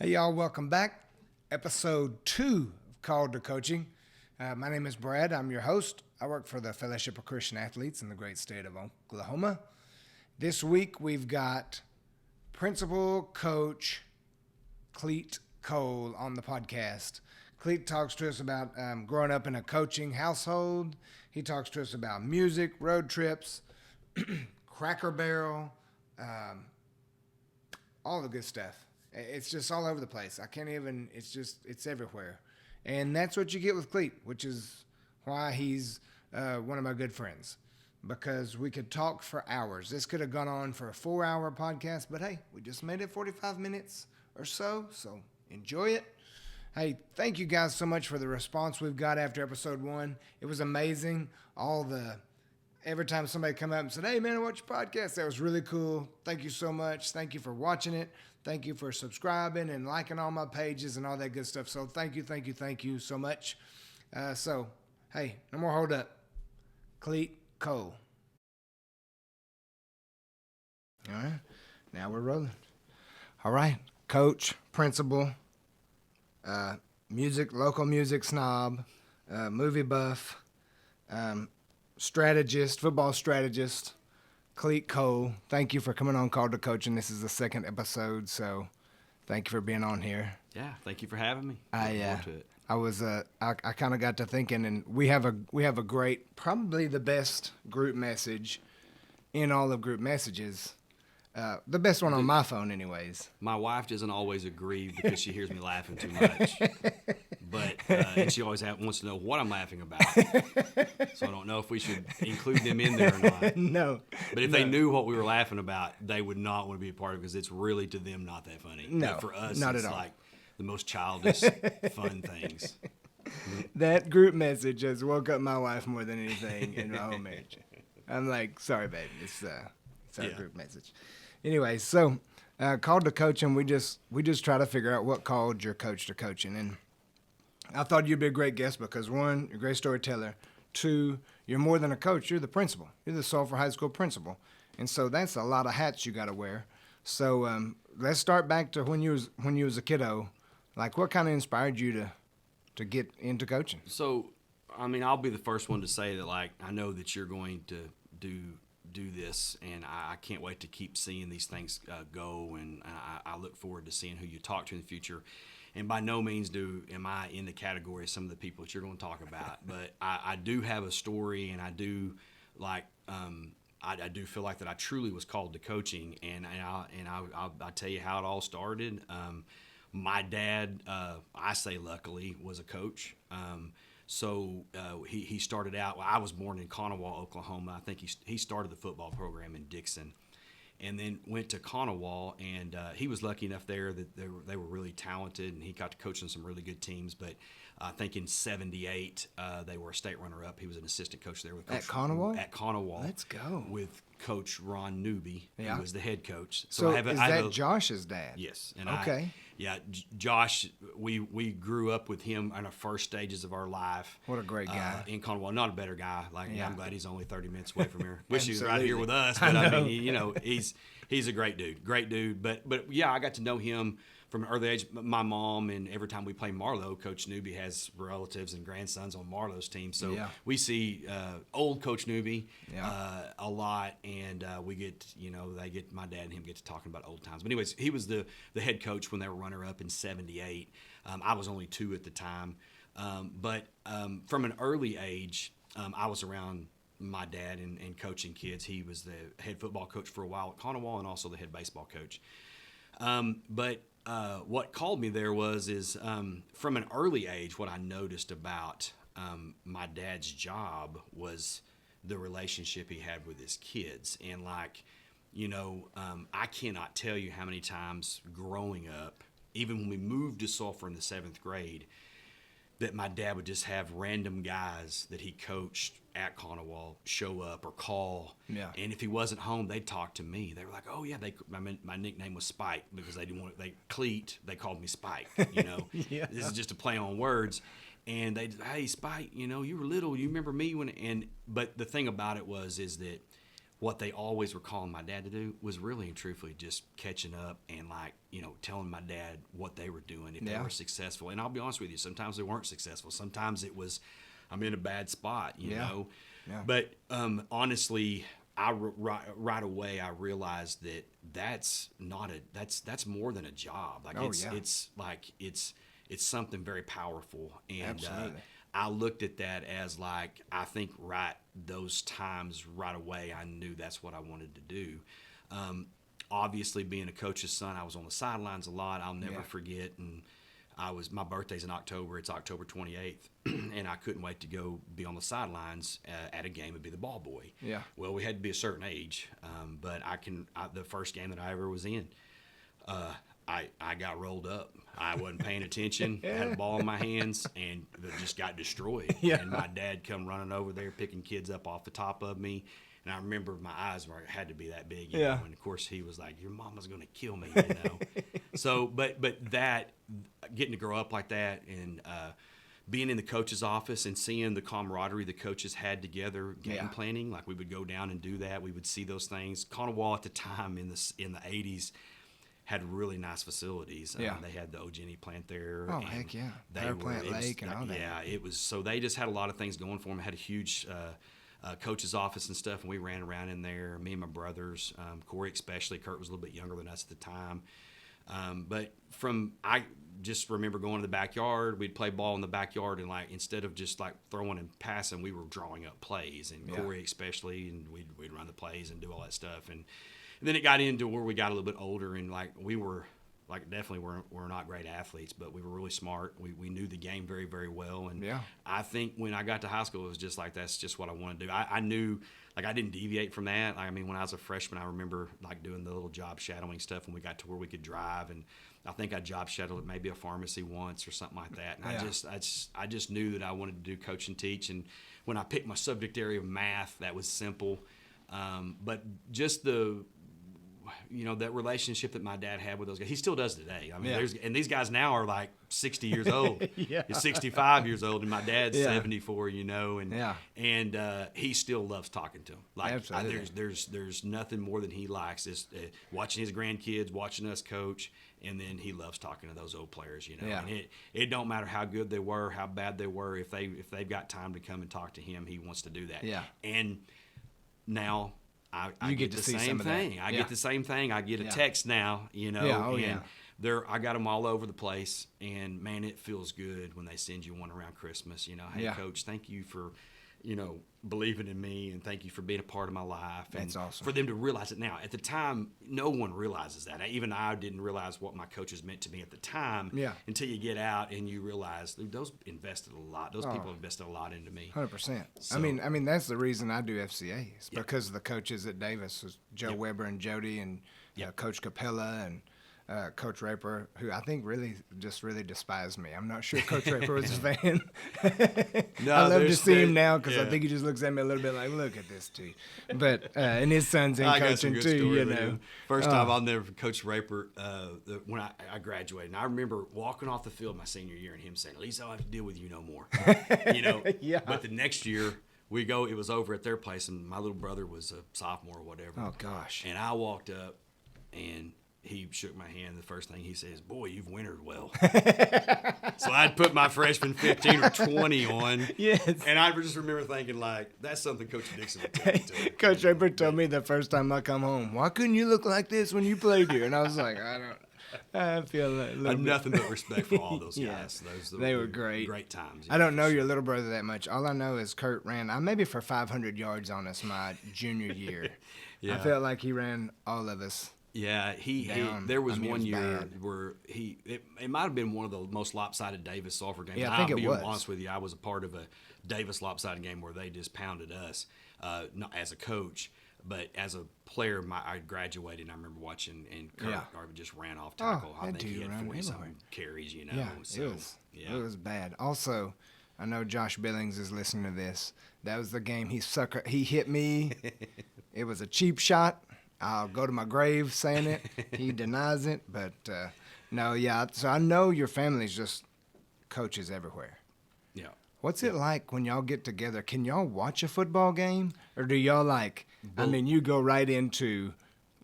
Hey, y'all, welcome back. Episode 2 of Called to Coaching. My name is Brad. I'm your host. I work for the Fellowship of Christian Athletes in the great state of Oklahoma. This week, we've got Principal Coach Clete Cole on the podcast. Clete talks to us about growing up in a coaching household. He talks to us about music, road trips, Cracker Barrel, all the good stuff. It's just all over the place. I can't even, it's everywhere. And that's what you get with Clete, which is why he's one of my good friends, because we could talk for hours. This could have gone on for a 4-hour podcast, but hey, we just made it 45 minutes or so enjoy it. Hey, thank you guys so much for the response we've got after episode 1. It was amazing. Every time somebody come up and said, "Hey man, I watched your podcast," that was really cool. Thank you so much. Thank you for watching it. Thank you for subscribing and liking all my pages and all that good stuff. So thank you so much. Hey, no more hold up. Clete Cole. All right, now we're rolling. All right, coach, principal, local music snob, movie buff, strategist, football strategist, Clete Cole. Thank you for coming on Called to Coaching. This is the second episode, so thank you for being on here. Yeah, thank you for having me. I kind of got to thinking, and we have a great, probably the best group message in all of group messages. The best one on my phone, anyways. My wife doesn't always agree because she hears me laughing too much. But and she always wants to know what I'm laughing about. So I don't know if we should include them in there or not. No. But if they knew what we were laughing about, they would not want to be a part of it because it's really, to them, not that funny. No, but for us, not it's at all. like the most childish, fun things. That group message has woke up my wife more than anything in my whole marriage. I'm like, sorry, babe. It's our group message. Anyway, so Called to Coaching, we just try to figure out what called your coach to coaching. And I thought you'd be a great guest because, 1, you're a great storyteller. 2, you're more than a coach. You're the principal. You're the Sulphur High School Principal. And so that's a lot of hats you got to wear. So let's start back to when you was a kiddo. Like, what kind of inspired you to get into coaching? So, I mean, I'll be the first one to say that, like, I know that you're going to do this, and I can't wait to keep seeing these things go, and I look forward to seeing who you talk to in the future. And by no means am I in the category of some of the people that you're going to talk about, but I do have a story, and I do like I do feel like that I truly was called to coaching, and I'll tell you how it all started. My dad, I say luckily, was a coach. So he started out. Well, I was born in Conowall, Oklahoma. I think he started the football program in Dixon, and then went to Conowall. And he was lucky enough there that they were really talented, and he got to coach on some really good teams. But I think in '78 they were a state runner-up. He was an assistant coach there with Coach, at Conowall. At Conowall, let's go with Coach Ron Newby, who was the head coach. So is that Josh's dad? Yes. And okay. Josh, we grew up with him in our first stages of our life. What a great guy. In Conowall. Not a better guy. I'm glad he's only 30 minutes away from here. Wish he was right here with us. But I mean, he's a great dude. Great dude. But yeah, I got to know him from an early age. My mom, and every time we play Marlowe, Coach Newby has relatives and grandsons on Marlowe's team. So we see old Coach Newby a lot, and we get, my dad and him get to talking about old times. But anyways, he was the head coach when they were runner-up in '78. I was only 2 at the time. But from an early age, I was around my dad and coaching kids. He was the head football coach for a while at Conowall and also the head baseball coach. But what called me there is from an early age, what I noticed about my dad's job was the relationship he had with his kids. And I cannot tell you how many times growing up, even when we moved to Sulphur in the 7th grade, that my dad would just have random guys that he coached at Conowall show up or call. Yeah. And if he wasn't home, they'd talk to me. They were like, "Oh yeah," my nickname was Spike because they didn't want Clete. They called me Spike. Yeah. This is just a play on words. And they, "Hey Spike, you were little. You remember me when?" But the thing about it is that what they always were calling my dad to do was really and truthfully just catching up and telling my dad what they were doing if they were successful. And I'll be honest with you, sometimes they weren't successful. Sometimes it was, I'm in a bad spot, you know. Yeah. But honestly, right away I realized that that's more than a job. Like it's something very powerful. And I looked at that as like, I think those times right away, I knew that's what I wanted to do. Obviously being a coach's son, I was on the sidelines a lot. I'll never forget. And my birthday's in October. It's October 28th. And I couldn't wait to go be on the sidelines at a game and be the ball boy. Yeah. Well, we had to be a certain age. But the first game that I ever was in, I got rolled up. I wasn't paying attention. I had a ball in my hands and just got destroyed. Yeah. And my dad come running over there picking kids up off the top of me. And I remember my eyes had to be that big, you know. And of course he was like, "Your mama's gonna kill me," you know. So, but that getting to grow up like that and being in the coach's office and seeing the camaraderie the coaches had together, game planning, like we would go down and do that. We would see those things. Conowall at the time in the 80s. Had really nice facilities. They had the Ogeny plant there. Oh, heck yeah. Power plant lake and all that. Yeah, it was, so they just had a lot of things going for them. Had a huge coach's office and stuff, and we ran around in there, me and my brothers, Corey especially. Kurt was a little bit younger than us at the time. But I just remember going to the backyard. We'd play ball in the backyard, and like instead of just like throwing and passing, we were drawing up plays, and Corey especially, and we'd run the plays and do all that stuff. And then it got into where we got a little bit older, and like we were like definitely we're not great athletes, but we were really smart. We knew the game very, very well. And I think when I got to high school, it was just like, that's just what I want to do. I knew, like, I didn't deviate from that. I mean, when I was a freshman, I remember like doing the little job shadowing stuff when we got to where we could drive. And I think I job shadowed at maybe a pharmacy once or something like that. And I just knew that I wanted to do coach and teach. And when I picked my subject area of math, that was simple. But just that relationship that my dad had with those guys, he still does today. I mean, and these guys now are like 60 years old. He's 65 years old, and my dad's 74. And he still loves talking to them. Like, there's nothing more than he likes is watching his grandkids, watching us coach, and then he loves talking to those old players. And it don't matter how good they were, how bad they were. If they've got time to come and talk to him, he wants to do that. And now. I get the same thing. I get the same thing. I get a text now, I got them all over the place, and man, it feels good when they send you one around Christmas. Hey, Coach, thank you for, believing in me, and thank you for being a part of my life. That's awesome. For them to realize it now. At the time, no one realizes that. Even I didn't realize what my coaches meant to me at the time. Until you get out and you realize those invested a lot. Those people invested a lot into me. 100%. So, I mean that's the reason I do FCA. It's because of the coaches at Davis, was Joe Weber and Jody, and Coach Capella and Coach Raper, who I think really despised me. I'm not sure Coach Raper was a fan. No, I love to see him now because I think he just looks at me a little bit like, look at this dude. But and his son's in coaching too. First time I'll never Coach Raper when I graduated, and I remember walking off the field my senior year and him saying, "At least I don't have to deal with you no more." But the next year. It was over at their place, and my little brother was a sophomore or whatever. Oh, gosh. And I walked up, and he shook my hand. The first thing he says, "Boy, you've wintered well." So I'd put my freshman 15 or 20 on. Yes. And I just remember thinking, like, that's something Coach Dixon would tell me to. Coach Draper told me the first time I come home, "Why couldn't you look like this when you played here?" And I was like, I feel a little nothing but respect for all those guys. They were great. Great times. I don't know your little brother that much. All I know is Kurt ran maybe for 500 yards on us my junior year. I felt like he ran all of us. Yeah, there was one year where it might have been one of the most lopsided Davis Sulphur games. Yeah, I think it was. I'll be honest with you, I was a part of a Davis lopsided game where they just pounded us, not as a coach, but as a player. I graduated, and I remember watching, and Kurt just ran off tackle. I think he had 40-something carries, It was bad. Also, I know Josh Billings is listening to this. That was the game he hit me. It was a cheap shot. I'll go to my grave saying it. He denies it, but so I know your family's just coaches everywhere. Yeah. What's it like when y'all get together? Can y'all watch a football game, or do y'all like I mean, you go right into,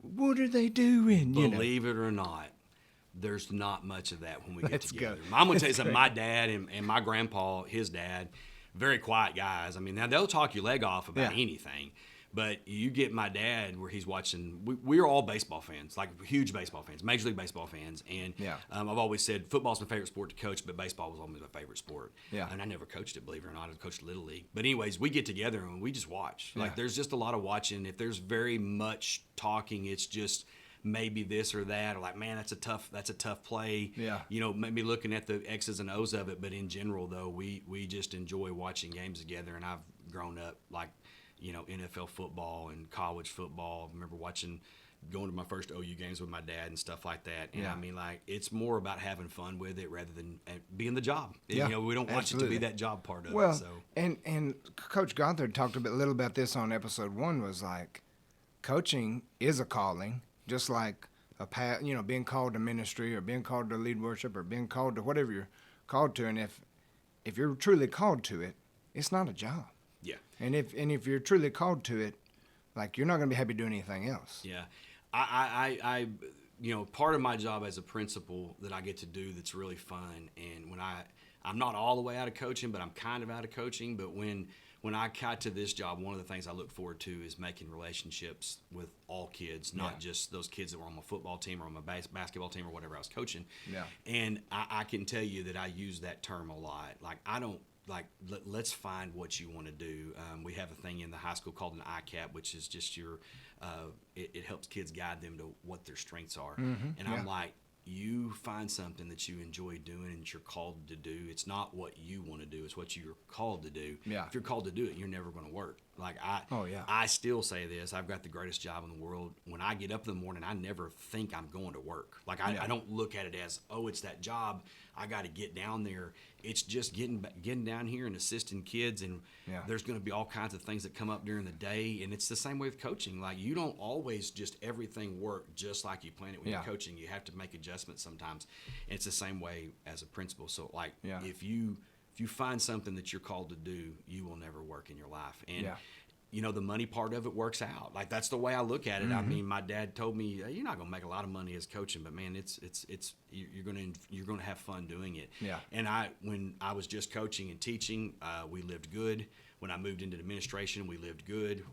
what are they doing? Believe it or not, there's not much of that when we get together. Go. I'm going to tell you something. My dad and my grandpa, his dad, very quiet guys. I mean, now they'll talk your leg off about anything. But you get my dad where he's watching. We're all baseball fans, like huge baseball fans, Major League Baseball fans. And I've always said football's my favorite sport to coach, but baseball was always my favorite sport. Yeah. And I never coached it, believe it or not. I coached Little League. But anyways, we get together and we just watch. Like there's just a lot of watching. If there's very much talking, it's just maybe this or that, or like, man, that's a tough play. Yeah. Maybe looking at the X's and O's of it. But in general, though, we just enjoy watching games together. And I've grown up like, NFL football and college football. I remember going to my first OU games with my dad and stuff like that. And I mean, like, it's more about having fun with it rather than being the job. Yeah, we don't want it to be that job part of it. So. And Coach Gothard talked a little about this on episode 1, was like, coaching is a calling, just like being called to ministry or being called to lead worship or being called to whatever you're called to. And if you're truly called to it, it's not a job. Yeah. And if you're truly called to it, like, you're not going to be happy doing anything else. Yeah. I part of my job as a principal that I get to do that's really fun, and when I'm not all the way out of coaching, but I'm kind of out of coaching, but when I got to this job, one of the things I look forward to is making relationships with all kids, not just those kids that were on my football team or on my basketball team or whatever I was coaching. Yeah. And I can tell you that I use that term a lot. Like, I don't, like, let's find what you want to do. We have a thing in the high school called an ICAP, which is just it helps kids guide them to what their strengths are. Mm-hmm. And I'm like, you find something that you enjoy doing and that you're called to do. It's not what you want to do, it's what you're called to do. Yeah. If you're called to do it, you're never going to work. Like, I still say this, I've got the greatest job in the world. When I get up in the morning, I never think I'm going to work. Like, I don't look at it as, oh, it's that job, I got to get down there. It's just getting down here and assisting kids, and there's going to be all kinds of things that come up during the day, and it's the same way with coaching. Like, you don't always just everything work just like you plan it when you're coaching. You have to make adjustments sometimes. And it's the same way as a principal. So, like, if you find something that you're called to do, you will never work in your life. And the money part of it works out. Like, that's the way I look at it. I mean, my dad told me, you're not going to make a lot of money as coaching, but man, you're going to have fun doing it. Yeah. And when I was just coaching and teaching, we lived good. When I moved into administration, we lived good.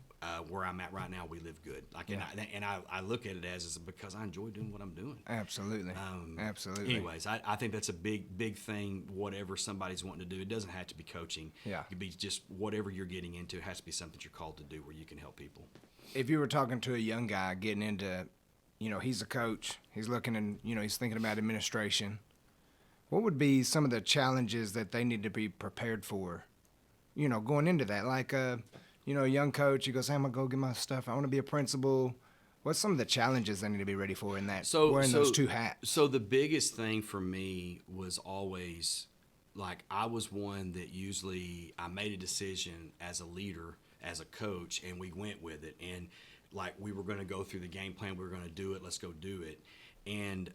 Where I'm at right now, we live good. Like, and I look at it as because I enjoy doing what I'm doing. Absolutely. Absolutely. Anyways, I think that's a big thing. Whatever somebody's wanting to do, it doesn't have to be coaching. Yeah. It could be just whatever you're getting into. It has to be something you're called to do where you can help people. If you were talking to a young guy getting into, he's a coach, he's looking and, he's thinking about administration, what would be some of the challenges that they need to be prepared for, going into that? Like, a young coach, he goes, hey, I'm going to go get my stuff. I want to be a principal. What's some of the challenges they need to be ready for in that, wearing those two hats? So the biggest thing for me was always, like, I was one that usually I made a decision as a leader, as a coach, and we went with it. And, like, we were going to go through the game plan. We were going to do it. Let's go do it. And,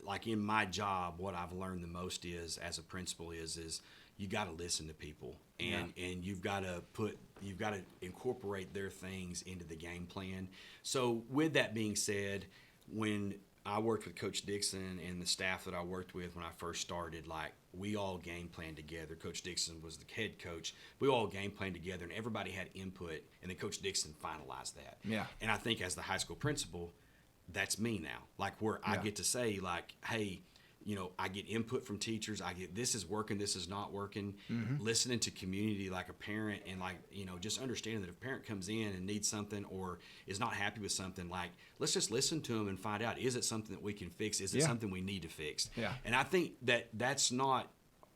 like, in my job, what I've learned the most is, as a principal, is you got to listen to people, and you've got to incorporate their things into the game plan. So with that being said, when I worked with Coach Dixon and the staff that I worked with when I first started, like, we all game planned together. Coach Dixon was the head coach. We all game planned together, and everybody had input, and then Coach Dixon finalized that. Yeah. And I think as the high school principal, that's me now. Like, where I get to say, like, hey, I get input from teachers. I get, this is working, this is not working. Mm-hmm. Listening to community like a parent, and, like, just understanding that if a parent comes in and needs something or is not happy with something, like, let's just listen to them and find out, is it something that we can fix? Is it something we need to fix? Yeah. And I think that's not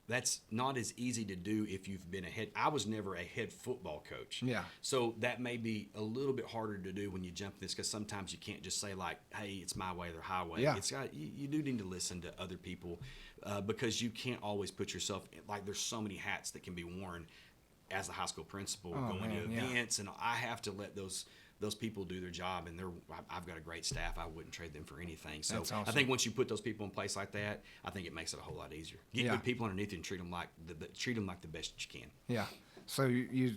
as easy to do if you've been I was never a head football coach. Yeah. So that may be a little bit harder to do when you jump this, because sometimes you can't just say, like, hey, it's my way or the highway. Yeah. You do need to listen to other people, because you can't always put yourself, like, there's so many hats that can be worn as a high school principal, going to events, and I have to let those people do their job, and I've got a great staff. I wouldn't trade them for anything. So awesome. I think once you put those people in place like that, I think it makes it a whole lot easier. Get good people underneath you and treat them like the best you can. Yeah. So you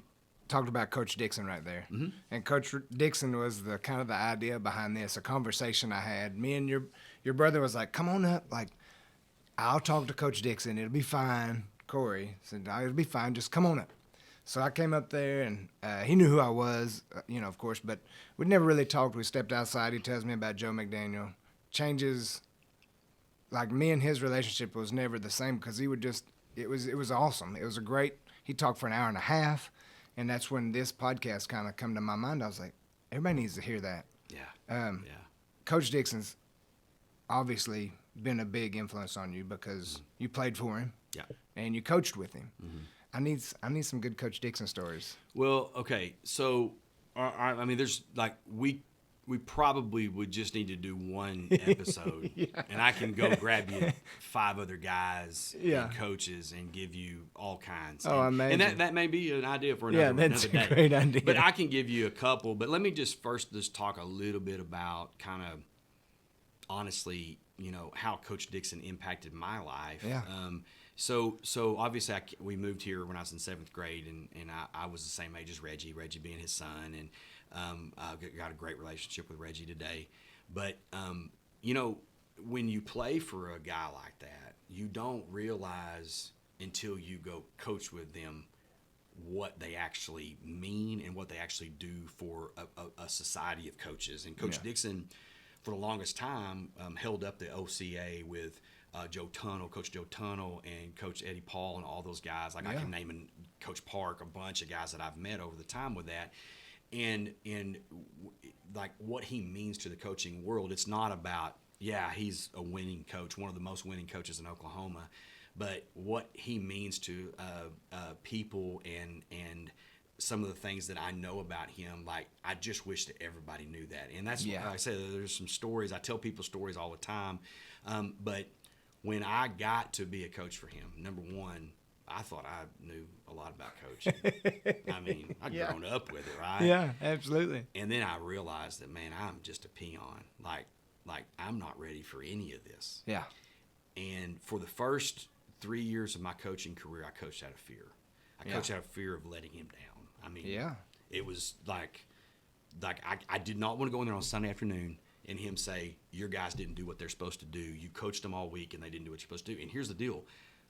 talked about Coach Dixon right there. Mm-hmm. And Coach Dixon was the kind of the idea behind this, a conversation I had. Me and your brother was like, come on up. Like, I'll talk to Coach Dixon. It'll be fine. Corey said, it'll be fine. Just come on up. So I came up there, and he knew who I was, of course, but we'd never really talked. We stepped outside. He tells me about Joe McDaniel. Changes, like, me and his relationship was never the same because he would just, it was awesome. It was a great, he talked for an hour and a half, and that's when this podcast kind of come to my mind. I was like, everybody needs to hear that. Yeah. Coach Dixon's obviously been a big influence on you because you played for him. Yeah. And you coached with him. Mm-hmm. I need some good Coach Dixon stories. Well, okay, so I mean, there's like we probably would just need to do one episode, and I can go grab you 5 other guys and coaches and give you all kinds. Oh, amazing! And that may be an idea for another, that's another day. a great idea. But I can give you a couple. But let me just talk a little bit about kind of honestly, how Coach Dixon impacted my life. Yeah. So obviously we moved here when I was in 7th grade, and I was the same age as Reggie being his son, and I got a great relationship with Reggie today. But, when you play for a guy like that, you don't realize until you go coach with them what they actually mean and what they actually do for a society of coaches. And Coach Dixon, for the longest time, held up the OCA with Coach Joe Tunnell, and Coach Eddie Paul, and all those guys. Like, I can name Coach Park, a bunch of guys that I've met over the time with that. And like what he means to the coaching world, it's not about, he's a winning coach, one of the most winning coaches in Oklahoma, but what he means to people and some of the things that I know about him, like, I just wish that everybody knew that. And that's what I say, there's some stories. I tell people stories all the time, but when I got to be a coach for him, number one, I thought I knew a lot about coaching. I mean, I'd grown up with it, right? Yeah, absolutely. And then I realized that, man, I'm just a peon. Like I'm not ready for any of this. Yeah. And for the first 3 years of my coaching career, I coached out of fear. I coached out of fear of letting him down. I mean, it was like I did not want to go in there on Sunday afternoon and him say, your guys didn't do what they're supposed to do. You coached them all week and they didn't do what you're supposed to do. And here's the deal.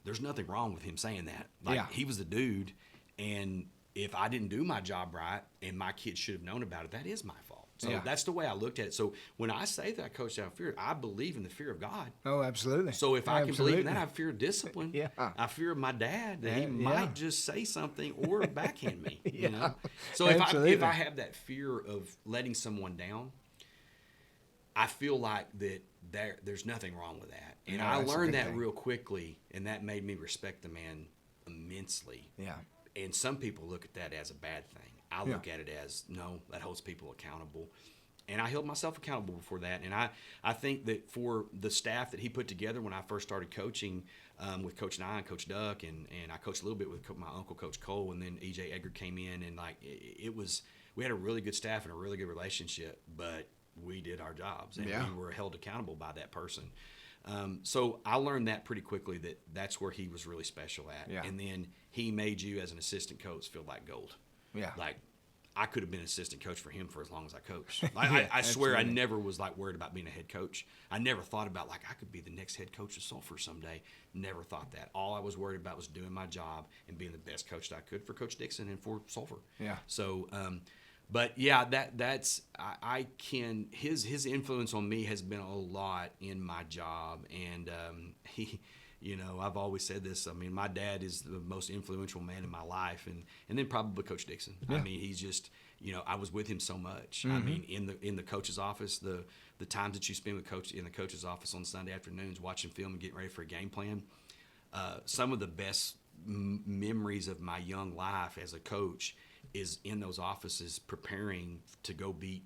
There's nothing wrong with him saying that. Like, he was the dude, and if I didn't do my job right and my kids should have known about it, that is my fault. So that's the way I looked at it. So when I say that I coach out of fear, I believe in the fear of God. Oh, absolutely. So if I can believe in that, I fear discipline. I fear my dad that he might just say something or backhand me. You know. So if I have that fear of letting someone down, I feel like there's nothing wrong with that. And I learned that real quickly, and that made me respect the man immensely. Yeah. And some people look at that as a bad thing. I look at it as, no, that holds people accountable. And I held myself accountable before that. And I think that for the staff that he put together when I first started coaching with Coach Nye and Coach Duck, and I coached a little bit with my uncle, Coach Cole, and then E.J. Edgar came in, and we had a really good staff and a really good relationship, but we did our jobs, and we were held accountable by that person. So I learned that pretty quickly, that's where he was really special at. Yeah. And then he made you as an assistant coach feel like gold. Yeah. Like, I could have been an assistant coach for him for as long as I coached. I swear I never was like worried about being a head coach. I never thought about like I could be the next head coach of Sulphur someday. Never thought that. All I was worried about was doing my job and being the best coach that I could for Coach Dixon and for Sulphur. Yeah. So, but yeah, that's his influence on me has been a lot in my job, and he. You know, I've always said this. I mean, my dad is the most influential man in my life, and then probably Coach Dixon. Yeah. I mean, he's just, I was with him so much. Mm-hmm. I mean, in the coach's office, the times that you spend with coach in the coach's office on Sunday afternoons, watching film and getting ready for a game plan, some of the best memories of my young life as a coach is in those offices, preparing to go beat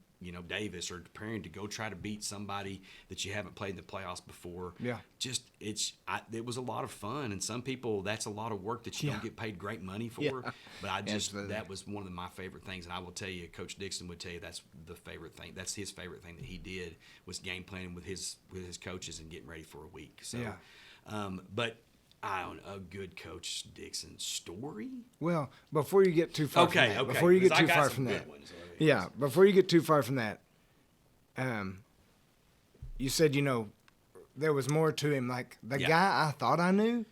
Davis, or preparing to go try to beat somebody that you haven't played in the playoffs before. Yeah. Just it was a lot of fun, and some people, that's a lot of work that you don't get paid great money for. Yeah. But that was one of my favorite things, and I will tell you, Coach Dixon would tell you that's the favorite thing. That's his favorite thing that he did, was game planning with his coaches and getting ready for a week. So, but I don't know, a good Coach Dixon story. Well, before you get too far from that, before you get too far from that, before you get too far from that, you said, there was more to him. Like the guy I thought I knew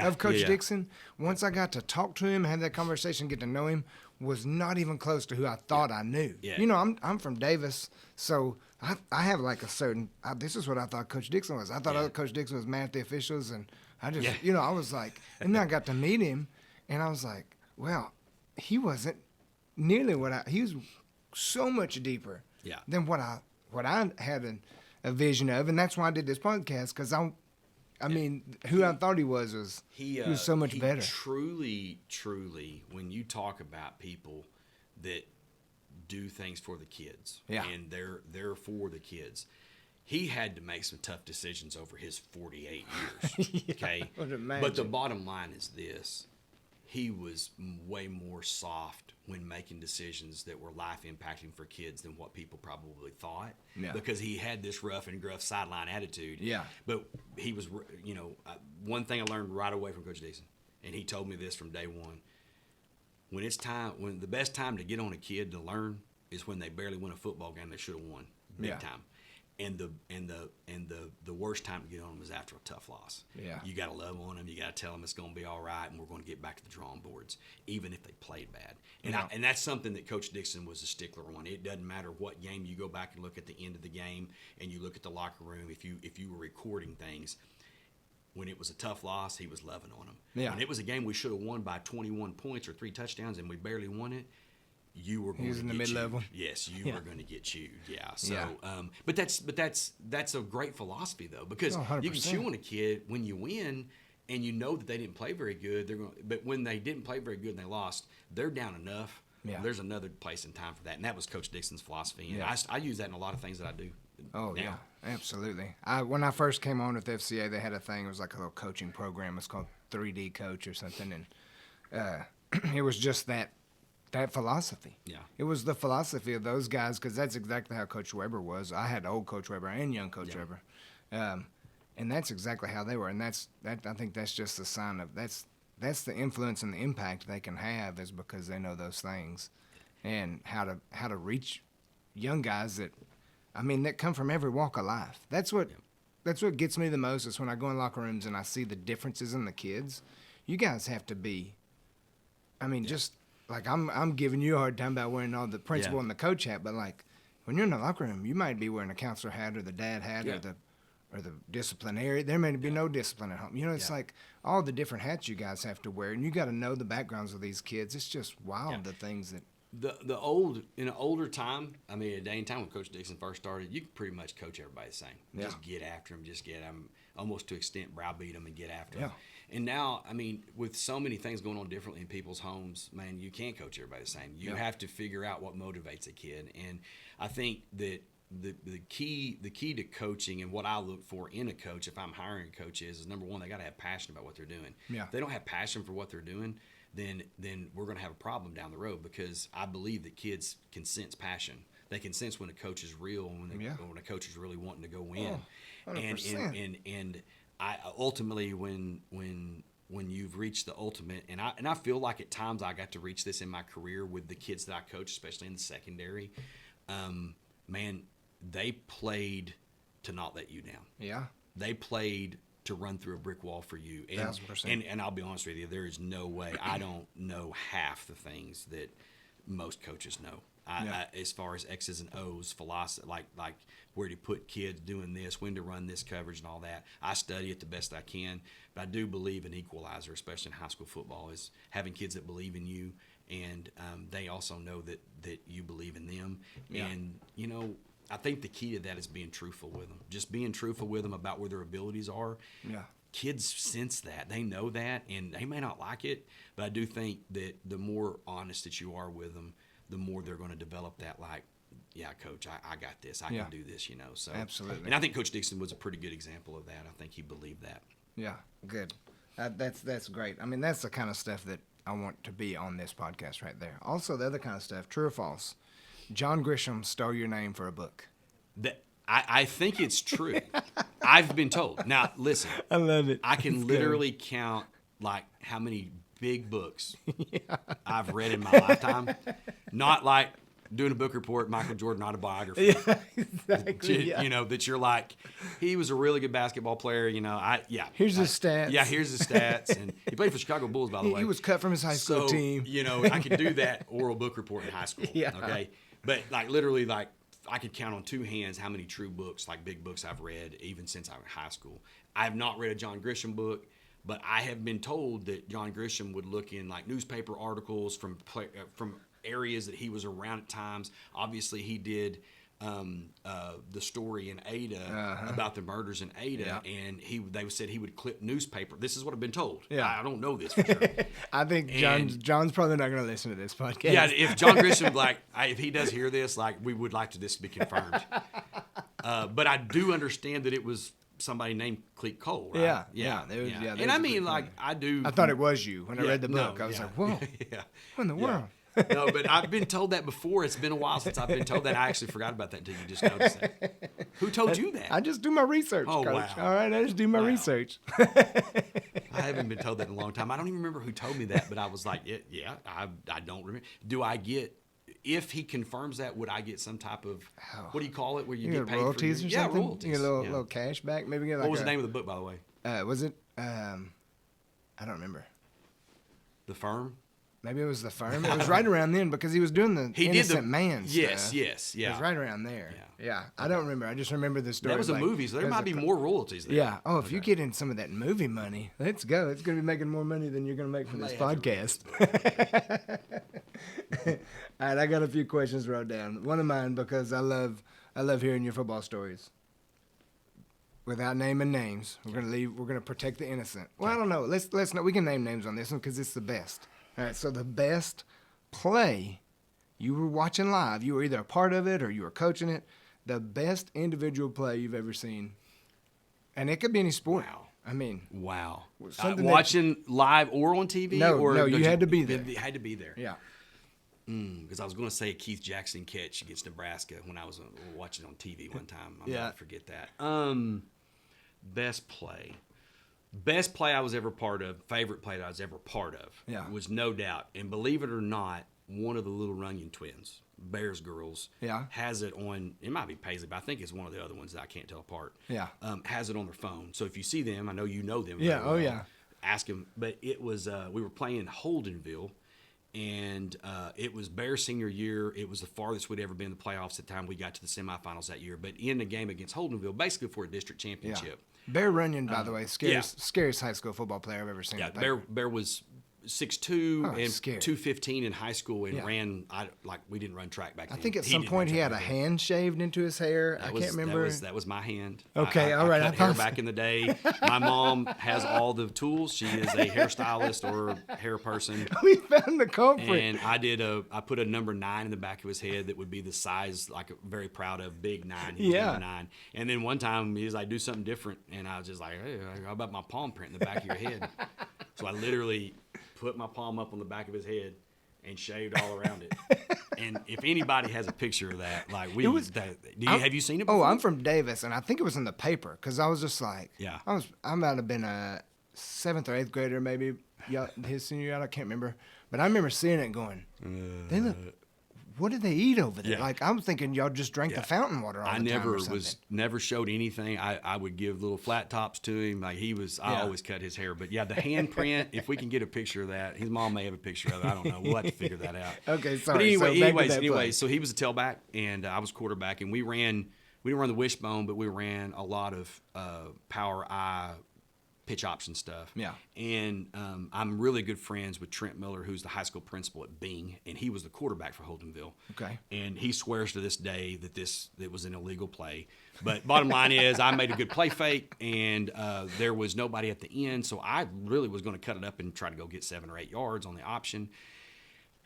of Coach Dixon, once I got to talk to him, had that conversation, get to know him, was not even close to who I thought I knew. Yeah. I'm from Davis, so I have like a certain, this is what I thought Coach Dixon was. I thought Coach Dixon was mad at the officials, and I just, I was like, and then I got to meet him, and I was like, well, he wasn't nearly he was so much deeper than what I had a vision of, and that's why I did this podcast, because I mean, who I thought he was he was so much better. Truly, when you talk about people that do things for the kids, and they're for the kids, he had to make some tough decisions over his 48 years. Okay, but the bottom line is this: he was way more soft when making decisions that were life impacting for kids than what people probably thought. Yeah. Because he had this rough and gruff sideline attitude. Yeah. But he was, one thing I learned right away from Coach Dixon, and he told me this from day one: when the best time to get on a kid to learn is when they barely win a football game they should have won big time. And the worst time to get on them is after a tough loss. Yeah. You got to love on them. You got to tell them it's going to be all right, and we're going to get back to the drawing boards, even if they played bad. And that's something that Coach Dixon was a stickler on. It doesn't matter what game you go back and look at the end of the game, and you look at the locker room. If you were recording things, when it was a tough loss, he was loving on them. Yeah. When it was a game we should have won by 21 points or 3 touchdowns, and we barely won it, you were going to get mid-level. Yes, you were going to get chewed. Yeah. So, but that's a great philosophy though, because you can chew on a kid when you win, and you know that they didn't play very good. But when they didn't play very good and they lost, they're down enough. Yeah. There's another place and time for that, and that was Coach Dixon's philosophy. And I use that in a lot of things that I do. Oh now. Yeah, absolutely. When I first came on with FCA, they had a thing. It was like a little coaching program. It's called 3D Coach or something, and it was just that philosophy. Yeah. It was the philosophy of those guys, because that's exactly how Coach Weber was. I had old Coach Weber and young Coach Weber. And that's exactly how they were. And I think that's just a sign of that's the influence and the impact they can have, is because they know those things, and how to reach young guys that come from every walk of life. That's what gets me the most, is when I go in locker rooms and I see the differences in the kids. You guys have to be, just like I'm giving you a hard time about wearing all the principal and the coach hat, but like when you're in the locker room, you might be wearing a counselor hat or the dad hat or the disciplinary. There may be no discipline at home. It's like all the different hats you guys have to wear, and you got to know the backgrounds of these kids. It's just wild the things that. In an older time, a day and time when Coach Dixon first started, you could pretty much coach everybody the same. Just get after them, almost to extent browbeat them and get after them. And now, with so many things going on differently in people's homes, man, you can't coach everybody the same. You have to figure out what motivates a kid. And I think that the key to coaching, and what I look for in a coach if I'm hiring a coach, is number one, they got to have passion about what they're doing. Yeah. If they don't have passion for what they're doing, then we're going to have a problem down the road, because I believe that kids can sense passion. They can sense when a coach is real, and when a coach is really wanting to go win. 100%. And I ultimately, when you've reached the ultimate, and I feel like at times I got to reach this in my career with the kids that I coach, especially in the secondary. Man, they played to not let you down. Yeah. They played to run through a brick wall for you. And I'll be honest with you, there is no way I don't know half the things that most coaches know. As far as X's and O's philosophy, like where to put kids doing this, when to run this coverage and all that. I study it the best I can, but I do believe an equalizer, especially in high school football, is having kids that believe in you, and they also know that you believe in them. Yeah. And, I think the key to that is being truthful with them. Just being truthful with them about where their abilities are. Yeah. Kids sense that. They know that, and they may not like it, but I do think that the more honest that you are with them, the more they're going to develop that, like, yeah, Coach, I got this. I can do this, So absolutely. And I think Coach Dixon was a pretty good example of that. I think he believed that. Yeah, good. That's great. That's the kind of stuff that I want to be on this podcast right there. Also, the other kind of stuff, true or false, John Grisham stole your name for a book. I think it's true. I've been told. Now, listen. I love it. I can literally count like how many big books I've read in my lifetime. Not like doing a book report, Michael Jordan autobiography. Yeah, exactly. You know, that you're like, he was a really good basketball player. You know, Here's his stats. Yeah, here's his stats. And he played for Chicago Bulls, by the way. He was cut from his high school team. You know, I could do that oral book report in high school. Yeah. Okay. But like literally, like I could count on two hands how many true books, like big books, I've read even since I was in high school. I have not read a John Grisham book, but I have been told that John Grisham would look in like newspaper articles from areas that he was around at times. Obviously, he did the story in Ada about the murders in Ada, and they said he would clip newspaper. This is what I've been told. Yeah. I don't know this for sure. I think John's probably not going to listen to this podcast. Yeah, if John Grisham, if he does hear this, we would like this to be confirmed. But I do understand that it was somebody named Clete Cole, right? Yeah. And I mean, I thought it was you when I read the book. I was like, whoa, yeah. what in the world? No, but I've been told that before. It's been a while since I've been told that. I actually forgot about that until you just noticed that. Who told you that? I just do my research, Oh, Coach. wow. All right, I just do my research. I haven't been told that in a long time. I don't even remember who told me that, but I was like, I don't remember. Do I get, if he confirms that, would I get some type of, what do you call it, where you get paid royalties for or something? Royalties. You get a little cash back? Maybe get like what was the name of the book, by the way? Was it, I don't remember. The Firm? Maybe it was The Firm. It was right around then because he was doing the Innocent Man stuff. Yes. It was right around there. Yeah. I don't remember. I just remember the story. That was a movie, so there might be more royalties there. Yeah. Oh, if you get in some of that movie money, let's go. It's going to be making more money than you're going to make from this podcast. All right, I got a few questions wrote down. One of mine, because I love hearing your football stories. Without naming names, we're gonna protect the innocent. Well, I don't know. Let's not. We can name names on this one because it's the best. All right. So the best play you were watching live, you were either a part of it or you were coaching it. The best individual play you've ever seen, and it could be any sport. Wow. I mean, wow. Something watching live or on TV? No, you had to be there. You had to be there. Yeah. Because I was going to say a Keith Jackson catch against Nebraska when I was watching on TV one time. I'll never forget that. Best play. Best play I was ever part of, favorite play that I was ever part of, was no doubt. And believe it or not, one of the Little Runyon twins, Bears girls, has it on, it might be Paisley, but I think it's one of the other ones that I can't tell apart. Yeah. Has it on their phone. So if you see them, I know you know them. Yeah, Ask them. But it was, we were playing Holdenville, and it was Bears senior year. It was the farthest we'd ever been in the playoffs at the time we got to the semifinals that year. But in the game against Holdenville, basically for a district championship. Bear Runyon, by the way, scariest high school football player I've ever seen. Yeah, Bear was 6'2" and 215 in high school and ran, we didn't run track back then. I think at some point he had a hand shaved into his hair. I can't remember. That was my hand. Okay, all right. I cut hair back in the day. My mom has all the tools. She is a hairstylist or a hair person. We found the culprit. And I put a number 9 in the back of his head that would be the size, very proud of, big 9. He was number 9. And then one time he was like, do something different. And I was just like, hey, how about my palm print in the back of your head? So I literally put my palm up on the back of his head and shaved all around it. And if anybody has a picture of that, have you seen it before? Oh, I'm from Davis, and I think it was in the paper because I was just like, I might have been a 7th or 8th grader, maybe his senior year. I can't remember, but I remember seeing it and going, they look. What did they eat over there? Yeah. I'm thinking y'all just drank the fountain water all the time or something. Never showed anything. I would give little flat tops to him. I always cut his hair. But the handprint, if we can get a picture of that, his mom may have a picture of it. I don't know. We'll have to figure that out. Okay, sorry. But anyways, so he was a tailback and I was quarterback, and we didn't run the wishbone, but we ran a lot of power eye pitch option stuff. Yeah. And I'm really good friends with Trent Miller, who's the high school principal at Bing, and he was the quarterback for Holdenville. Okay. And he swears to this day that it was an illegal play. But bottom line is I made a good play fake, and there was nobody at the end, so I really was going to cut it up and try to go get 7 or 8 yards on the option.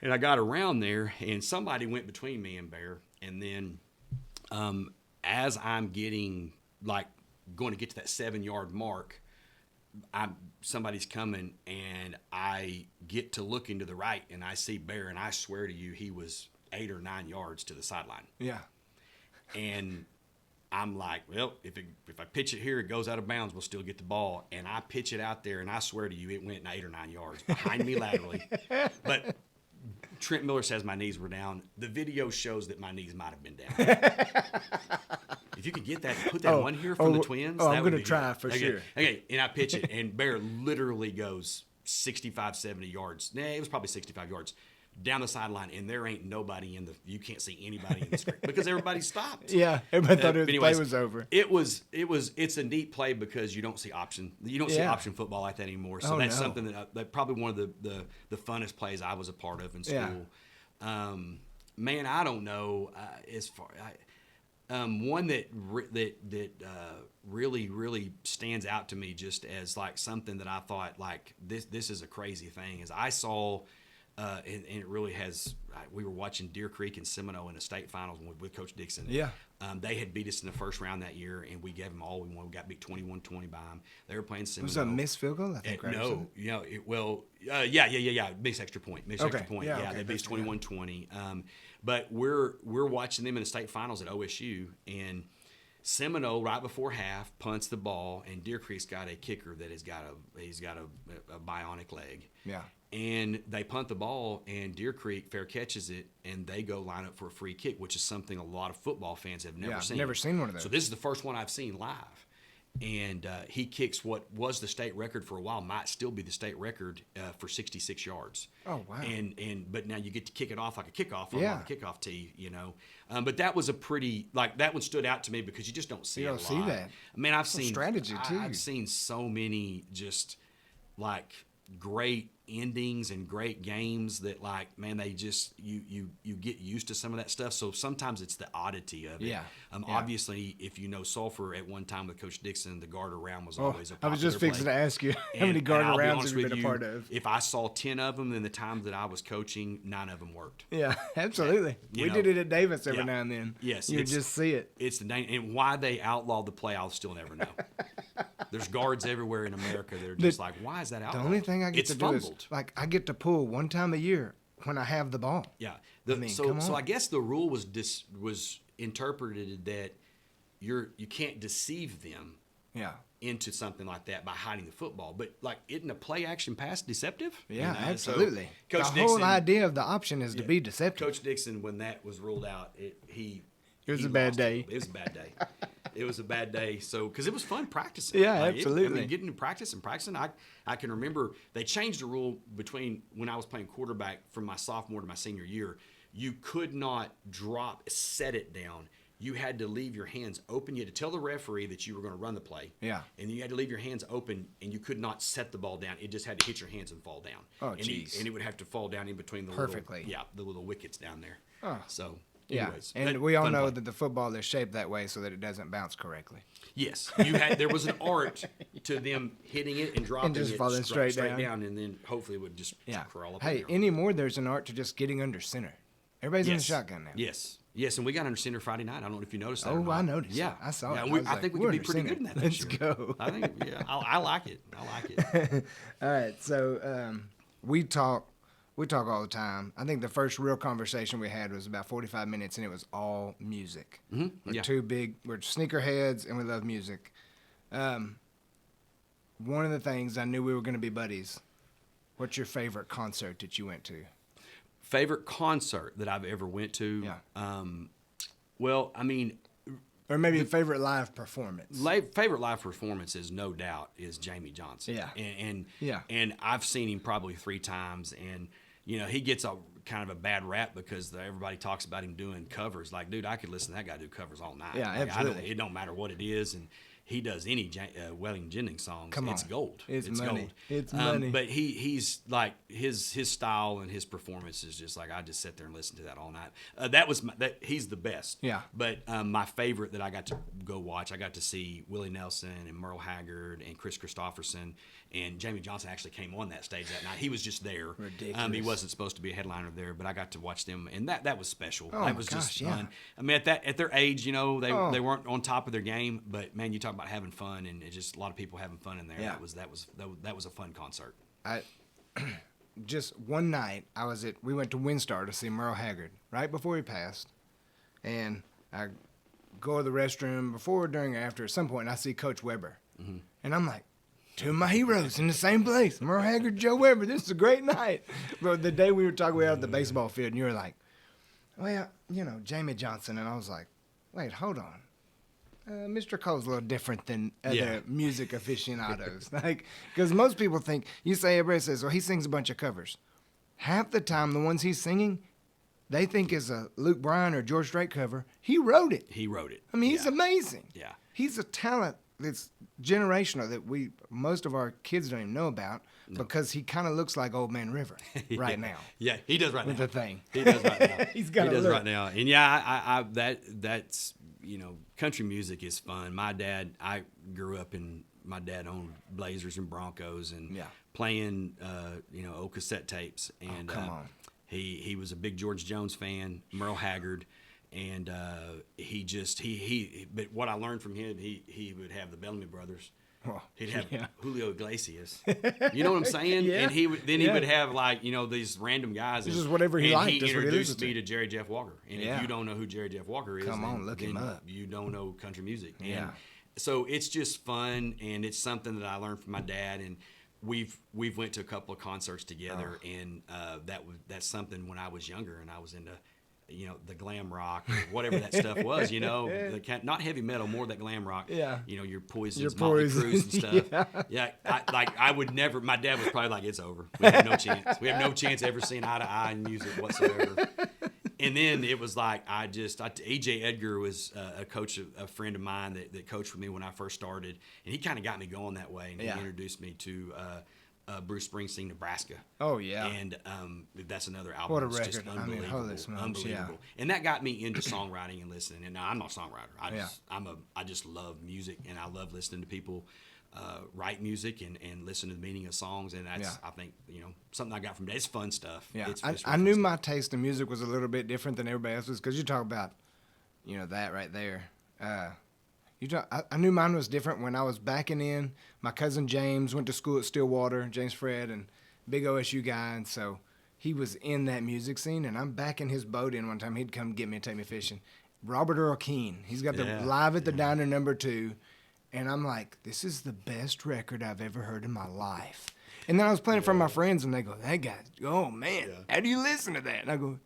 And I got around there, and somebody went between me and Bear. And then as I'm getting, going to get to that 7-yard mark, somebody's coming, and I get to looking to the right, and I see Bear, and I swear to you, he was 8 or 9 yards to the sideline. Yeah. And I'm like, well, if I pitch it here, it goes out of bounds, we'll still get the ball. And I pitch it out there, and I swear to you, it went 8 or 9 yards behind me laterally. But Trent Miller says my knees were down. The video shows that my knees might have been down. If you could get that, put that one here from the Twins. I'm going to try for sure. Okay, and I pitch it, and Bear literally goes 65, 70 yards. Nah, it was probably 65 yards down the sideline, and there ain't nobody you can't see anybody in the screen because everybody stopped. Yeah, everybody thought the play was over. It's a neat play because you don't see option option football like that anymore. So that's something that probably one of the funnest plays I was a part of in school. Yeah. Man, I don't know as far. One that really stands out to me just as like something that I thought like this is a crazy thing is I saw. And it really has. We were watching Deer Creek and Seminole in the state finals with Coach Dixon. Yeah. They had beat us in the first round that year, and we gave them all we won. We got beat 21-20 by them. They were playing Seminole. Was that a missed field goal? I think. No. Yeah. Yeah. Missed extra point. Extra point. Yeah. They beat us 21-20. But we're watching them in the state finals at OSU, and Seminole right before half punts the ball, and Deer Creek's got a kicker that he's got a bionic leg. Yeah. And they punt the ball, and Deer Creek fair catches it, and they go line up for a free kick, which is something a lot of football fans have never seen. Never seen one of those. So this is the first one I've seen live. And he kicks what was the state record for a while, might still be the state record for 66 yards. Oh, wow. But now you get to kick it off like a kickoff on the kickoff tee, you know. But that was a pretty, like, that one stood out to me because you just don't see it a lot. You don't see that. I mean, I've seen strategy, too. I've seen so many just, like, great endings and great games that like man they just you get used to some of that stuff, so sometimes it's the oddity of it. Obviously if you know Sulphur at one time with Coach Dixon, the guard around was always a popular I was just fixing to ask you how many guard arounds have you been a part of. If I saw 10 of them in the times that I was coaching, 9 of them worked. Yeah, absolutely. We did it at Davis every now and then. Yes, you just see it. It's the and why they outlawed the play I'll still never know. There's guards everywhere in America that are just like, why is that outlawed? The only thing I get to do is like I get to pull one time a year when I have the ball. Yeah. So I guess the rule was interpreted that you can't deceive them. Yeah. Into something like that by hiding the football, but like isn't a play action pass deceptive? Yeah, absolutely. So Coach Dixon, whole idea of the option is to be deceptive. Coach Dixon, when that was ruled out, it was a bad day. It was a bad day. It was a bad day. So, because it was fun practicing. Yeah, absolutely. Getting to practice and practicing. I can remember they changed the rule between when I was playing quarterback from my sophomore to my senior year. You could not set it down. You had to leave your hands open. You had to tell the referee that you were going to run the play. Yeah. And you had to leave your hands open, and you could not set the ball down. It just had to hit your hands and fall down. Oh, jeez. And it would have to fall down in between the little wickets down there. Oh. So. Anyways, and we all know that the football is shaped that way so that it doesn't bounce correctly. Yes, there was an art to them hitting it and dropping and just falling straight down, and then hopefully it would just crawl up. Hey, anymore there's an art to just getting under center. Everybody's in the shotgun now. Yes, and we got under center Friday night. I don't know if you noticed that. Oh, I noticed. Yeah, I saw it. I think we could be pretty good in that. Let's go. I think. Yeah, I like it. All right, so we talk all the time. I think the first real conversation we had was about 45 minutes, and it was all music. Mm-hmm. We're sneakerheads, and we love music. One of the things I knew we were going to be buddies. What's your favorite concert that you went to? Favorite concert that I've ever went to? Yeah. Well, I mean... Or maybe favorite live performance. Favorite live performance is no doubt is Jamie Johnson. Yeah. And I've seen him probably 3 times, and... You know, he gets a kind of a bad rap because everybody talks about him doing covers. Like, dude, I could listen to that guy do covers all night. Yeah, absolutely. It don't matter what it is, and he does any Welling Jennings songs. It's gold. It's money. Gold. It's money. But he's like his style and his performance is just like I just sit there and listen to that all night. He's the best. Yeah. But my favorite that I got to go watch, I got to see Willie Nelson and Merle Haggard and Chris Christopherson. And Jamie Johnson actually came on that stage that night. He was just there. Ridiculous. He wasn't supposed to be a headliner there, but I got to watch them, and that was special. That was just fun. I mean, at their age, you know, they weren't on top of their game, but man, you talk about having fun, and it's just a lot of people having fun in there. Yeah. That was a fun concert. Just one night we went to WinStar to see Merle Haggard right before he passed, and I go to the restroom before, during, or after. At some point, and I see Coach Weber, Mm-hmm. and I'm like, two of my heroes in the same place. Merle Haggard, Joe Weber. This is a great night. But the day we were talking, we were out at the baseball field, and you were like, well, Jamie Johnson. And I was like, wait, hold on. Mr. Cole's a little different than other music aficionados. Because most people think, everybody says, well, he sings a bunch of covers. Half the time, the ones he's singing, they think is a Luke Bryan or George Strait cover. He wrote it. I mean, he's amazing. Yeah. He's a talent that's generational that most of our kids don't even know about because he kind of looks like Old Man River right now. Yeah, he does right now. With the thing. He does right now. He does right now. And yeah, that's country music is fun. I grew up my dad owned Blazers and Broncos and playing old cassette tapes. And come on. He was a big George Jones fan, Merle Haggard. And but what I learned from him, he would have the Bellamy Brothers. Oh, he'd have Julio Iglesias. You know what I'm saying? Yeah. And he would have these random guys. This is whatever he liked. He that's what he introduced me to Jerry Jeff Walker. And Yeah. if you don't know who Jerry Jeff Walker is, Come on, look him up. You don't know country music. Yeah. And so it's just fun, and it's something that I learned from my dad. And we've went to a couple of concerts together, and that's something when I was younger and I was into the glam rock or whatever that stuff was, not heavy metal, more that glam rock. Yeah. Your Poisons, Motley Crues and stuff. Yeah. I would never. My dad was probably like, it's over. We have no chance. We have no chance ever seeing eye to eye in music whatsoever. And then it was like E.J. Edgar was a friend of mine that coached with me when I first started, and he kind of got me going that way, and he introduced me to Bruce Springsteen, Nebraska. Oh yeah, and that's another album. What a that's record! Just unbelievable, Holy smokes, unbelievable. Yeah. And that got me into songwriting and listening. And now I'm not a songwriter. I just love music, and I love listening to people write music and listen to the meaning of songs. And that's I think something I got from that. It's fun stuff. Yeah, it's I knew my taste in music was a little bit different than everybody else's because you talk about that right there. I knew mine was different when I was backing in. My cousin James went to school at Stillwater, James Fred, and big OSU guy, and so he was in that music scene, and I'm backing his boat in one time. He'd come get me and take me fishing. Robert Earl Keen, he's got the Live at the Diner #2, and I'm like, this is the best record I've ever heard in my life. And then I was playing it for my friends, and they go, that guy, oh man, how do you listen to that? And I go,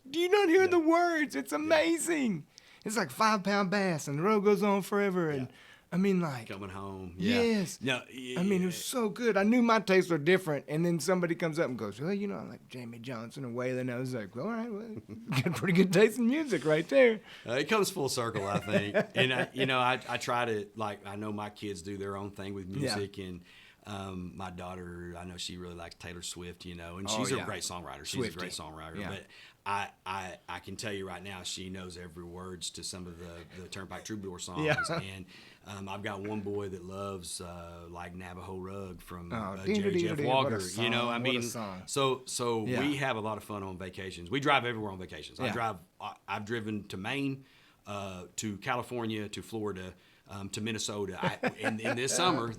do you not hear the words? It's amazing. It's like 5 Pound Bass, and the road goes on forever, and I mean, like coming home. Yeah. Yes. No. I mean, it was so good. I knew my tastes were different, and then somebody comes up and goes, "Well, I like Jamie Johnson and Waylon." I was like, "All right, well, got pretty good taste in music right there." It comes full circle, I think. And I try to I know my kids do their own thing with music, and my daughter, I know she really likes Taylor Swift, and she's a great songwriter. She's a great songwriter, but. I can tell you right now, she knows every words to some of the Turnpike Troubadour songs, and I've got one boy that loves like Navajo Rug from Jerry Jeff Walker. I mean, so we have a lot of fun on vacations. We drive everywhere on vacations. I've driven to Maine, to California, to Florida. To Minnesota, and this summer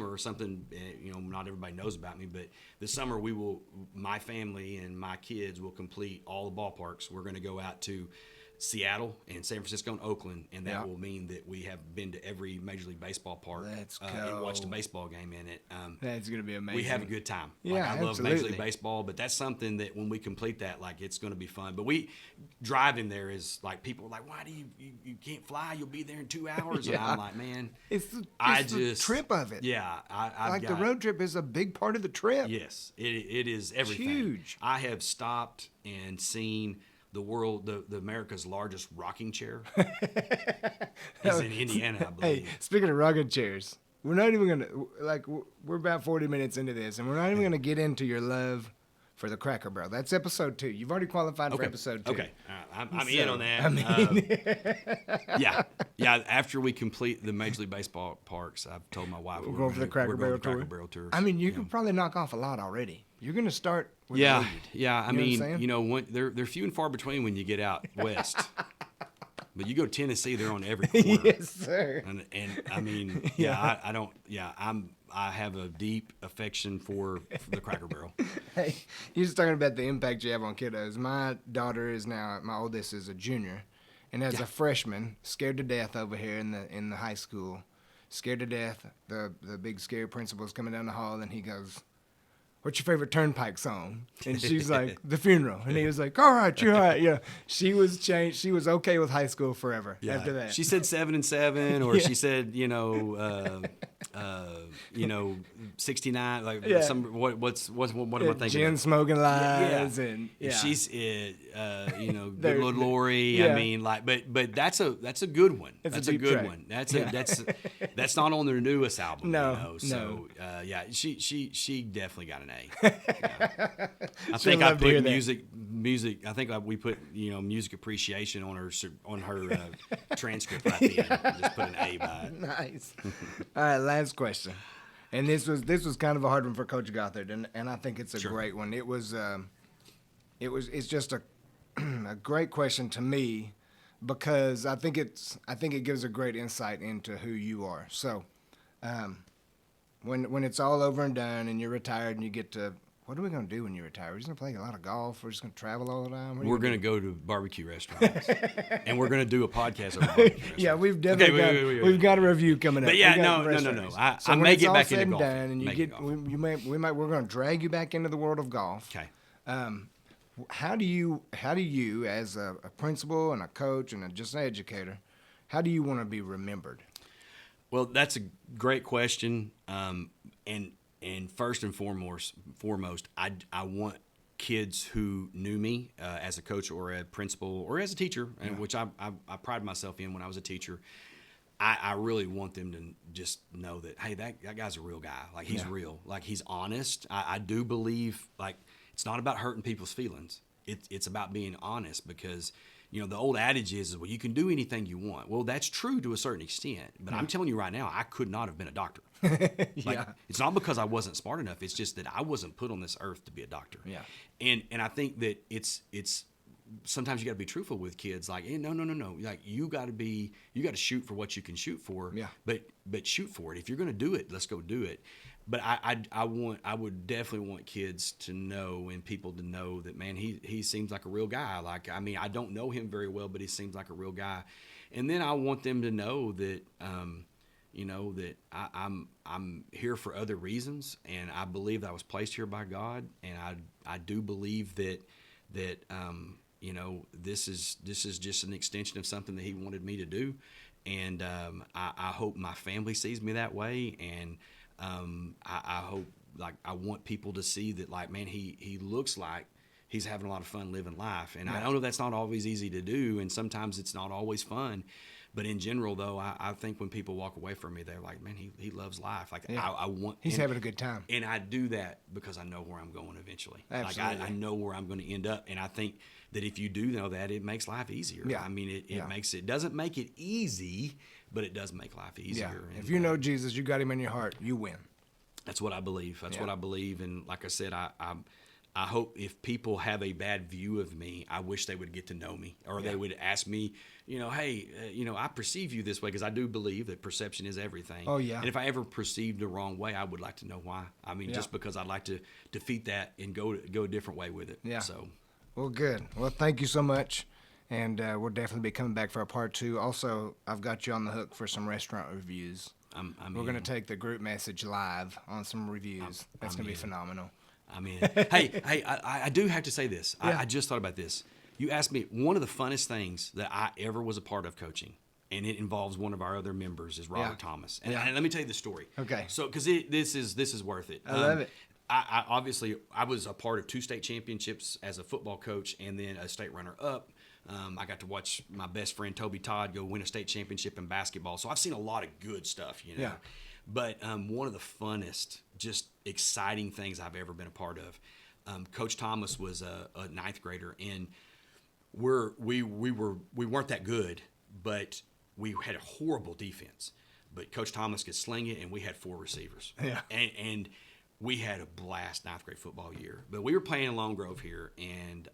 or something, not everybody knows about me, but this summer my family and my kids will complete all the ballparks. We're going to go out to Seattle and San Francisco and Oakland, and that will mean that we have been to every Major League Baseball park and watched a baseball game in it. That's going to be amazing. We have a good time. Yeah, I love Major League Baseball, but that's something that when we complete that, it's going to be fun. But driving there is people are like, why do you can't fly? You'll be there in 2 hours. And I'm like, man, it's the trip of it. Yeah, the road trip is a big part of the trip. Yes, it is everything. Huge. I have stopped and seen. The America's largest rocking chair is in Indiana, I believe. Hey, speaking of rocking chairs, we're not even going to, we're about 40 minutes into this, and we're not even going to get into your love for the Cracker Barrel. That's episode 2. You've already qualified for episode 2. Okay, I'm in on that. Yeah. After we complete the Major League Baseball parks, I've told my wife we're going for the Cracker Barrel tour. I mean, you can probably knock off a lot already. You're going to start with the lead. Yeah. I mean, they're few and far between when you get out west. But you go to Tennessee, they're on every corner. Yes, sir. And I mean, I have a deep affection for the Cracker Barrel. Hey, you're just talking about the impact you have on kiddos. My daughter my oldest is a junior, And as a freshman, scared to death over here in the high school, scared to death. The big scary principal's coming down the hall, and he goes, "What's your favorite Turnpike song?" And she's like, "The Funeral." And he was like, "All right, you're all right." Yeah, she was changed. She was okay with high school forever after that. She said 7 and 7, or she said, 69. Like some what am I thinking? Gin smoking lies and she's good Lord Lori. Yeah. I mean, like, but that's a good one. That's a good track. one. That's not on their newest album. No, So she definitely got an A. I She'll think I love to hear put that. music. I think we put music appreciation on her transcript right there. Just put an A by it. Nice. All right, last question. And this was kind of a hard one for Coach Gothard, and I think it's a great one. It's just a great question to me because I think it gives a great insight into who you are. So, when it's all over and done and you're retired and you get to, what are we going to do when you retire? We're just going to play a lot of golf. We're just going to travel all the time. We're going to go to barbecue restaurants, and we're going to do a podcast over barbecue restaurants. Yeah, we've definitely we've got a review coming up. But yeah, no. I may get back into golf. And we're going to drag you back into the world of golf. Okay. How do you, as a principal and a coach and just an educator, how do you want to be remembered? Well, that's a great question. And first and foremost, I want kids who knew me as a coach or a principal or as a teacher, which I pride myself in when I was a teacher. I really want them to just know that, hey, that guy's a real guy. Like, he's real. Like, he's honest. I do believe, like, it's not about hurting people's feelings. It's about being honest because, the old adage is, well, you can do anything you want. Well, that's true to a certain extent. But I'm telling you right now, I could not have been a doctor. It's not because I wasn't smart enough. It's just that I wasn't put on this earth to be a doctor. Yeah. And I think that it's sometimes you got to be truthful with kids. Like, hey, no. Like, you got to shoot for what you can shoot for. Yeah. But shoot for it. If you're going to do it, let's go do it. But I would definitely want kids to know and people to know that, man, he seems like a real guy. Like, I mean, I don't know him very well, but he seems like a real guy. And then I want them to know that, that I'm here for other reasons, and I believe that I was placed here by God, and I do believe that this is just an extension of something that He wanted me to do, and I hope my family sees me that way, and I hope, like, I want people to see that, like, man, he looks like he's having a lot of fun living life, and I know that's not always easy to do, and sometimes it's not always fun. But in general, though, I think when people walk away from me, they're like, man, he loves life. Like, I want. He's having a good time. And I do that because I know where I'm going eventually. Absolutely. Like, I know where I'm going to end up. And I think that if you do know that, it makes life easier. Yeah. I mean, it doesn't make it easy, but it does make life easier. Yeah. And, if you know Jesus, you got Him in your heart, you win. That's what I believe. That's what I believe. And like I said, I hope if people have a bad view of me, I wish they would get to know me, or they would ask me, hey, I perceive you this way, because I do believe that perception is everything. Oh, yeah. And if I ever perceived the wrong way, I would like to know why. I mean, just because I'd like to defeat that and go a different way with it. Yeah. So. Well, good. Well, thank you so much. And we'll definitely be coming back for a part 2. Also, I've got you on the hook for some restaurant reviews. We're going to take the group message live on some reviews. That's going to be phenomenal. I mean, hey, I do have to say this. I just thought about this. You asked me, one of the funnest things that I ever was a part of coaching, and it involves one of our other members, is Robert Thomas. And let me tell you the story. Okay. So, because this is worth it. I love it. I obviously was a part of 2 state championships as a football coach, and then a state runner-up. I got to watch my best friend Toby Todd go win a state championship in basketball. So I've seen a lot of good stuff, Yeah. But one of the funnest, just exciting things I've ever been a part of. Coach Thomas was a 9th grader, and we weren't that good, but we had a horrible defense. But Coach Thomas could sling it, and we had 4 receivers. Yeah. And we had a blast 9th grade football year. But we were playing in Lone Grove here, and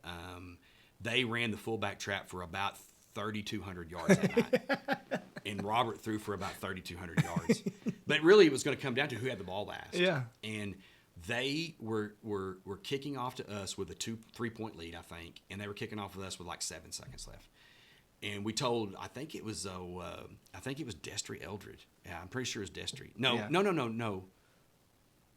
they ran the fullback trap for about 3,200 yards that night. And Robert threw for about 3,200 yards. But really, it was going to come down to who had the ball last. Yeah. And they were kicking off to us with a 3-point lead, I think. And they were kicking off with us with like 7 seconds left. and we told, I think it was Destry Eldridge. Yeah, I'm pretty sure it was Destry. No.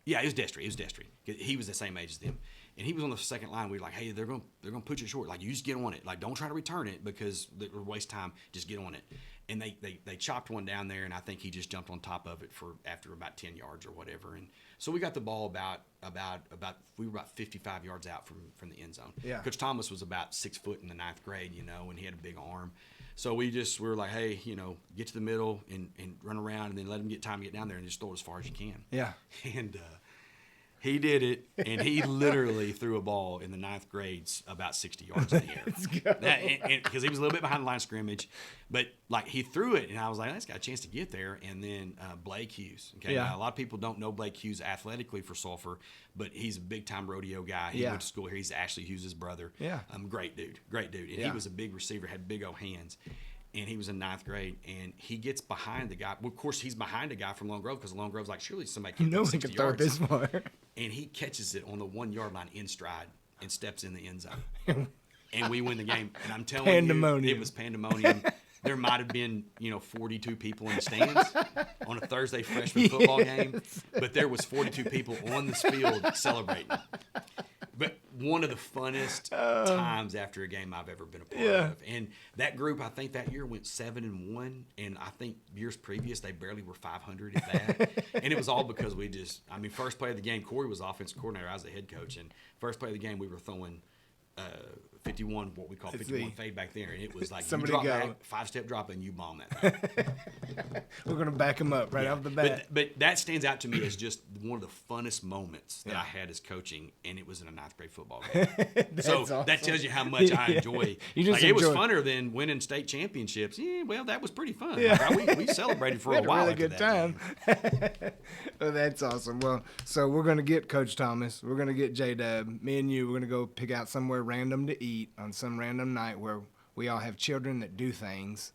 Yeah, it was Destry. He was the same age as them. And he was on the second line. We were like, hey, they're gonna put you short. Like, you just get on it. Like, don't try to return it because it would waste time. Just get on it. And they chopped one down there, and I think he just jumped on top of it after about 10 yards or whatever. And so we got the ball we were about 55 yards out from the end zone. Yeah. Coach Thomas was about 6 foot in the 9th grade, and he had a big arm. So we were like, hey, get to the middle and run around, and then let him get time to get down there and just throw it as far as you can. Yeah. And he did it, and he literally threw a ball in the 9th grade about 60 yards in the air. Let's go. Because he was a little bit behind the line of scrimmage. But, like, he threw it, and I was like, he's got a chance to get there. And then Blake Hughes. Okay, yeah. Now, a lot of people don't know Blake Hughes athletically for Sulphur, but he's a big-time rodeo guy. He went to school here. He's Ashley Hughes' brother. Yeah. Great dude. And he was a big receiver, had big old hands. And he was in 9th grade, and he gets behind the guy. Well, of course, he's behind a guy from Lone Grove because Lone Grove's like, surely somebody can throw 60 throw it this far. And he catches it on the 1 yard line in stride and steps in the end zone. And we win the game. And I'm telling you, it was pandemonium. There might have been, 42 people in the stands on a Thursday freshman football game, but there was 42 people on this field celebrating. But one of the funnest times after a game I've ever been a part of. And that group, I think that year went 7-1, and I think years previous they barely were 500 at that. And it was all because first play of the game, Corey was offensive coordinator, I was the head coach, and first play of the game we were throwing 51, what we call 51 fade back there, and it was like somebody you drop go back, 5-step drop, and you bomb that thing. We're gonna back him up off the bat. But that stands out to me as just one of the funnest moments that I had as coaching, and it was in a 9th grade football game. So awesome. That tells you how much I enjoy. It was funner than winning state championships. Yeah, well, that was pretty fun. Yeah. Like, we celebrated for a while. We had a really good time. Well, that's awesome. Well, so we're gonna get Coach Thomas. We're gonna get J-Dub. Me and you. We're gonna go pick out somewhere random to eat on some random night where we all have children that do things.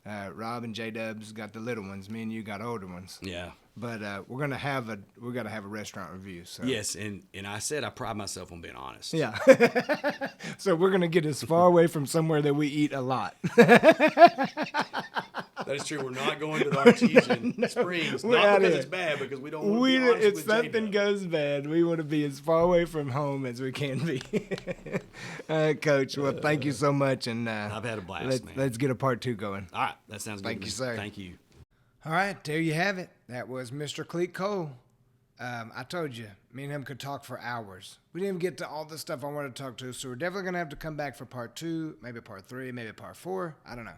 Rob and J-Dub's got the little ones. Me and you got older ones. Yeah. But we got to have a restaurant review. So. Yes, and I said I pride myself on being honest. Yeah. So we're gonna get as far away from somewhere that we eat a lot. That is true. We're not going to the Artesian Springs. Not because it's bad, because we don't want to be honest if with something J-Dub. goes bad, we want to be as far away from home as we can be. All right, Coach. Well, thank you so much, and I've had a blast, man. Let's get a part 2 going. All right, that sounds good. Thank you, sir. Thank you. All right, there you have it. That was Mr. Clete Cole. I told you, me and him could talk for hours. We didn't even get to all the stuff I wanted to talk to, so we're definitely going to have to come back for part 2, maybe part 3, maybe part 4. I don't know.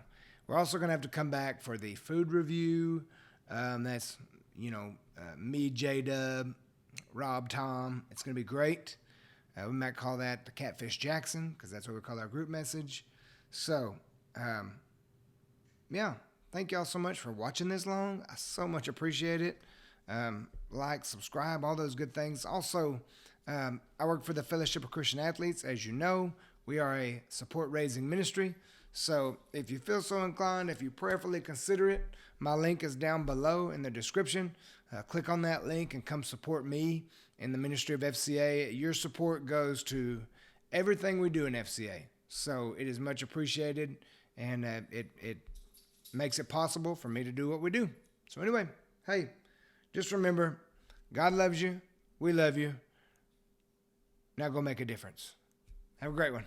We're also going to have to come back for the food review. That's, me, J-Dub, Rob, Tom. It's going to be great. We might call that the Catfish Jackson, because that's what we call our group message. So, yeah. Thank y'all so much for watching this long. I so much appreciate it. Like, subscribe, all those good things. Also, I work for the Fellowship of Christian Athletes. As you know, we are a support-raising ministry. So if you feel so inclined, if you prayerfully consider it, my link is down below in the description. Click on that link and come support me in the ministry of FCA. Your support goes to everything we do in FCA. So it is much appreciated, and it makes it possible for me to do what we do. So anyway, hey, just remember, God loves you. We love you. Now go make a difference. Have a great one.